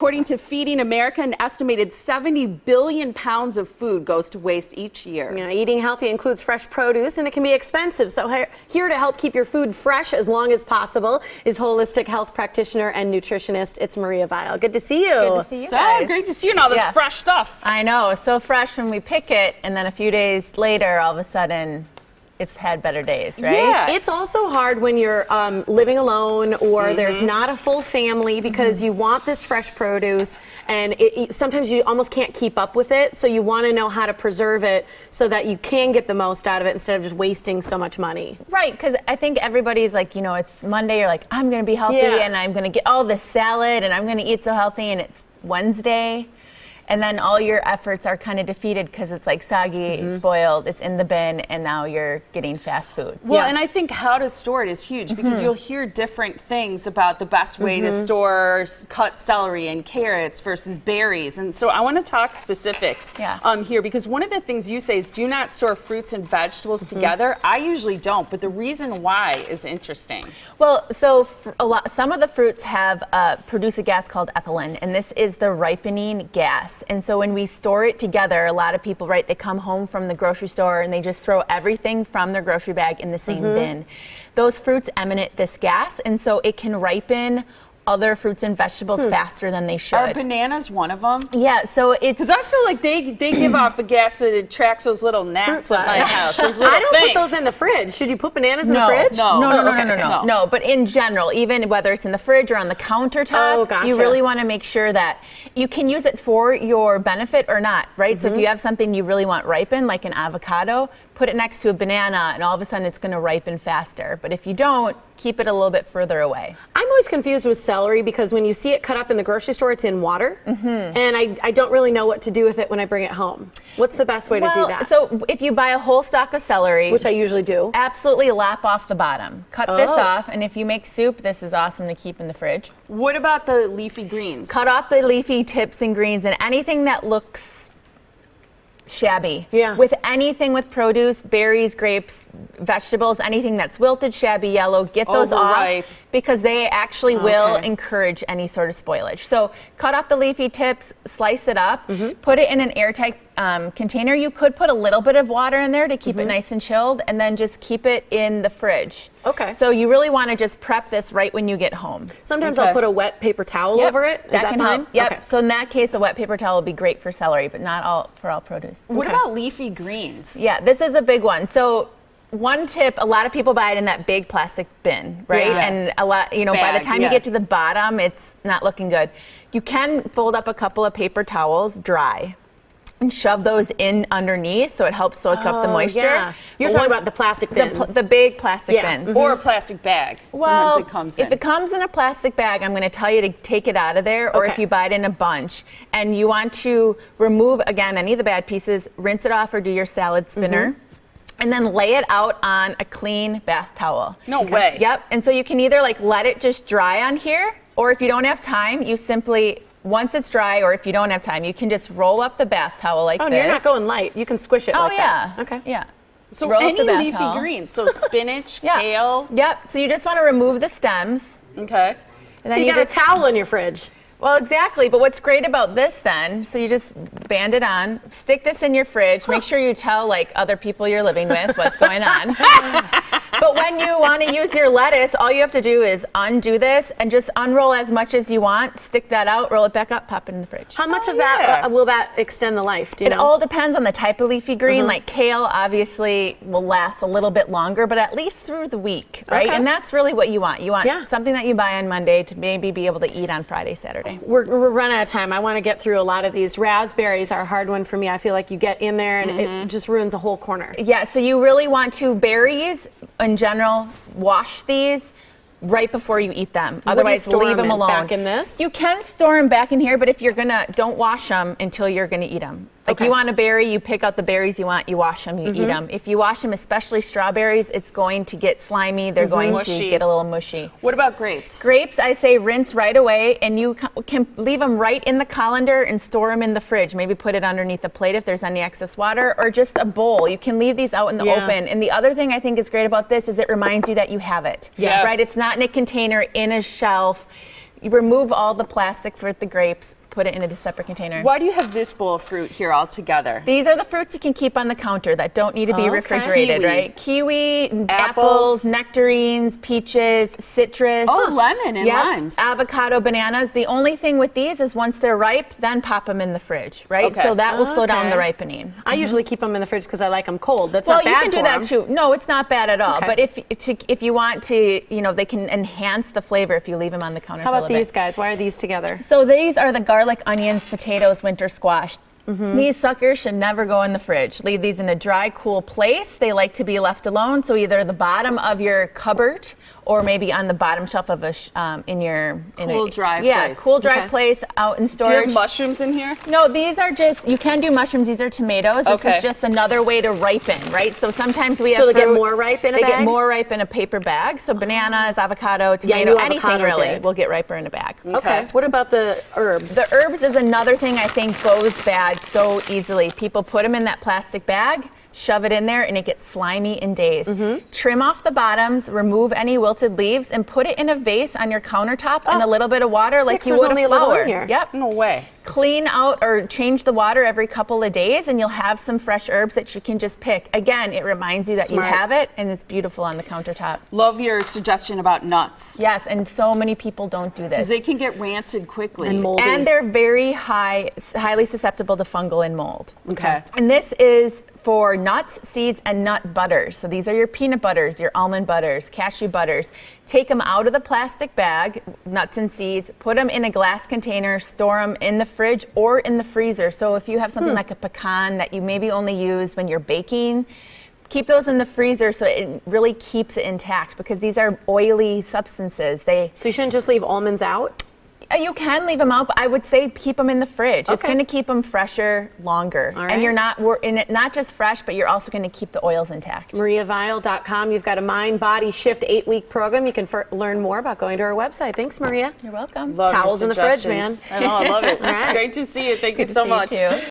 According to Feeding America, an estimated 70 billion pounds of food goes to waste each year. Yeah, eating healthy includes fresh produce, and it can be expensive. So here to help keep your food fresh as long as possible is holistic health practitioner and nutritionist. It's Maria Viall. Good to see you. Good to see you guys. So great to see you and all this fresh stuff. I know, so fresh when we pick it, and then a few days later, all of a sudden, it's had better days, right? Yeah. It's also hard when you're living alone or there's not a full family because you want this fresh produce and sometimes you almost can't keep up with it. So you want to know how to preserve it so that you can get the most out of it instead of just wasting so much money. Right, because I think everybody's like, you know, it's Monday, you're like, I'm going to be healthy and I'm going to get all this salad and I'm going to eat so healthy, and it's Wednesday. And then all your efforts are kind of defeated because it's like soggy, spoiled, it's in the bin, and now you're getting fast food. Well, and I think how to store it is huge because you'll hear different things about the best way to store cut celery and carrots versus berries. And so I want to talk specifics here, because one of the things you say is do not store fruits and vegetables together. I usually don't, but the reason why is interesting. Well, so some of the fruits have produce a gas called ethylene, and this is the ripening gas. And so when we store it together, a lot of people, right, they come home from the grocery store and they just throw everything from their grocery bag in the same bin. Those fruits emanate this gas, and so it can ripen other fruits and vegetables faster than they should. Are bananas one of them? Yeah, so it's... Because I feel like they give off a gas that attracts those little gnats at my house. Those little I don't put those in the fridge. Should you put bananas in the fridge? No, but in general, even whether it's in the fridge or on the countertop, you really want to make sure that you can use it for your benefit or not, right? So if you have something you really want ripened, like an avocado, put it next to a banana and all of a sudden it's going to ripen faster. But if you don't, keep it a little bit further away. I'm always confused with celery because when you see it cut up in the grocery store, it's in water. And I don't really know what to do with it when I bring it home. What's the best way to do that? So if you buy a whole stalk of celery, which I usually do, absolutely lap off the bottom. Cut this off, and if you make soup, this is awesome to keep in the fridge. What about the leafy greens? Cut off the leafy tips and greens and anything that looks shabby. With anything with produce, berries, grapes, vegetables, anything that's wilted, shabby, yellow, get those off because they actually will encourage any sort of spoilage. So cut off the leafy tips, slice it up, put it in an airtight container. You could put a little bit of water in there to keep it nice and chilled, and then just keep it in the fridge. So you really want to just prep this right when you get home. Sometimes I'll put a wet paper towel over it. Is that fine? So in that case, a wet paper towel will be great for celery, but not for all produce. What about leafy greens? Yeah, this is a big one. So one tip, a lot of people buy it in that big plastic bin, right? And a lot, you know, by the time you get to the bottom, it's not looking good. You can fold up a couple of paper towels dry and shove those in underneath so it helps soak up the moisture. You're talking about the plastic bins. The big plastic bins. Or a plastic bag. Well, sometimes it comes in. If it comes in a plastic bag, I'm going to tell you to take it out of there, or if you buy it in a bunch and you want to remove, again, any of the bad pieces, rinse it off or do your salad spinner. And then lay it out on a clean bath towel. No way. Yep. And so you can either like let it just dry on here, or if you don't have time, you simply, once it's dry, or if you don't have time, you can just roll up the bath towel like this. Oh, you're not going light. You can squish it like that. Okay. Yeah. So any leafy greens. So spinach, kale. Yep. So you just want to remove the stems. Okay. And then you got a towel in your fridge. Well, exactly. But what's great about this then, so you just band it on, stick this in your fridge, make sure you tell like other people you're living with what's going on. But when you want to use your lettuce, all you have to do is undo this and just unroll as much as you want, stick that out, roll it back up, pop it in the fridge. How much of that will that extend the life? Do you know? It all depends on the type of leafy green. Like kale obviously will last a little bit longer, but at least through the week, right? And that's really what you want. You want something that you buy on Monday to maybe be able to eat on Friday, Saturday. We're running out of time. I want to get through a lot of these. Raspberries are a hard one for me. I feel like you get in there and it just ruins a whole corner. Yeah, so you really want to, berries in general, wash these right before you eat them. Otherwise, leave them alone. Back in this? You can store them back in here, but if you're gonna, don't wash them until you're gonna eat them. Like you want a berry, you pick out the berries you want, you wash them, you eat them. If you wash them, especially strawberries, it's going to get slimy. They're going to get a little mushy. What about grapes? Grapes, I say rinse right away, and you can leave them right in the colander and store them in the fridge. Maybe put it underneath a plate if there's any excess water, or just a bowl. You can leave these out in the open. And the other thing I think is great about this is it reminds you that you have it. Right? It's not in a container, in a shelf. You remove all the plastic for the grapes, put it in a separate container. Why do you have this bowl of fruit here all together? These are the fruits you can keep on the counter that don't need to be refrigerated, Kiwi. right? Kiwi, apples, nectarines, peaches, citrus. Oh, lemon and limes. Avocado, bananas. The only thing with these is once they're ripe, then pop them in the fridge, right? Okay. So that will slow down the ripening. I usually keep them in the fridge because I like them cold. That's not bad for them. Well, you can do that too. No, it's not bad at all. But if you want to, you know, they can enhance the flavor if you leave them on the counter. How about these guys? Why are these together? So these are the garlic, onions, potatoes, winter squash. These suckers should never go in the fridge. Leave these in a dry, cool place. They like to be left alone. So either the bottom of your cupboard or maybe on the bottom shelf of a dry place. Yeah, cool, dry place out in storage. Do you have mushrooms in here? No, these are just, you can do mushrooms. These are tomatoes. This is just another way to ripen, right? So sometimes we have they get more ripe in a bag? They get more ripe in a paper bag. So bananas, avocado, tomato, anything really will get riper in a bag. Okay. What about the herbs? The herbs is another thing I think goes bad so easily. People put them in that plastic bag, shove it in there, and it gets slimy in days. Trim off the bottoms, remove any wilted leaves, and put it in a vase on your countertop in a little bit of water like you would a flower. Yep. No way. Clean out or change the water every couple of days, and you'll have some fresh herbs that you can just pick. Again, it reminds you that you have it, and it's beautiful on the countertop. Love your suggestion about nuts. Yes, and so many people don't do this. Because they can get rancid quickly. And moldy. And they're very highly susceptible to fungal and mold. Okay. And this is for nuts, seeds, and nut butters. So these are your peanut butters, your almond butters, cashew butters. Take them out of the plastic bag, nuts and seeds, put them in a glass container, store them in the fridge or in the freezer. So if you have something like a pecan that you maybe only use when you're baking, keep those in the freezer so it really keeps it intact because these are oily substances. So you shouldn't just leave almonds out? You can leave them out, but I would say keep them in the fridge. It's going to keep them fresher longer. And you're not just fresh, but you're also going to keep the oils intact. MariaViall.com. You've got a Mind Body Shift 8-week program. You can learn more about going to our website. Thanks, Maria. You're welcome. Love Towels in the fridge, man. I know, I love it. All right. Great to see you. Thank Good you so to see much. you too.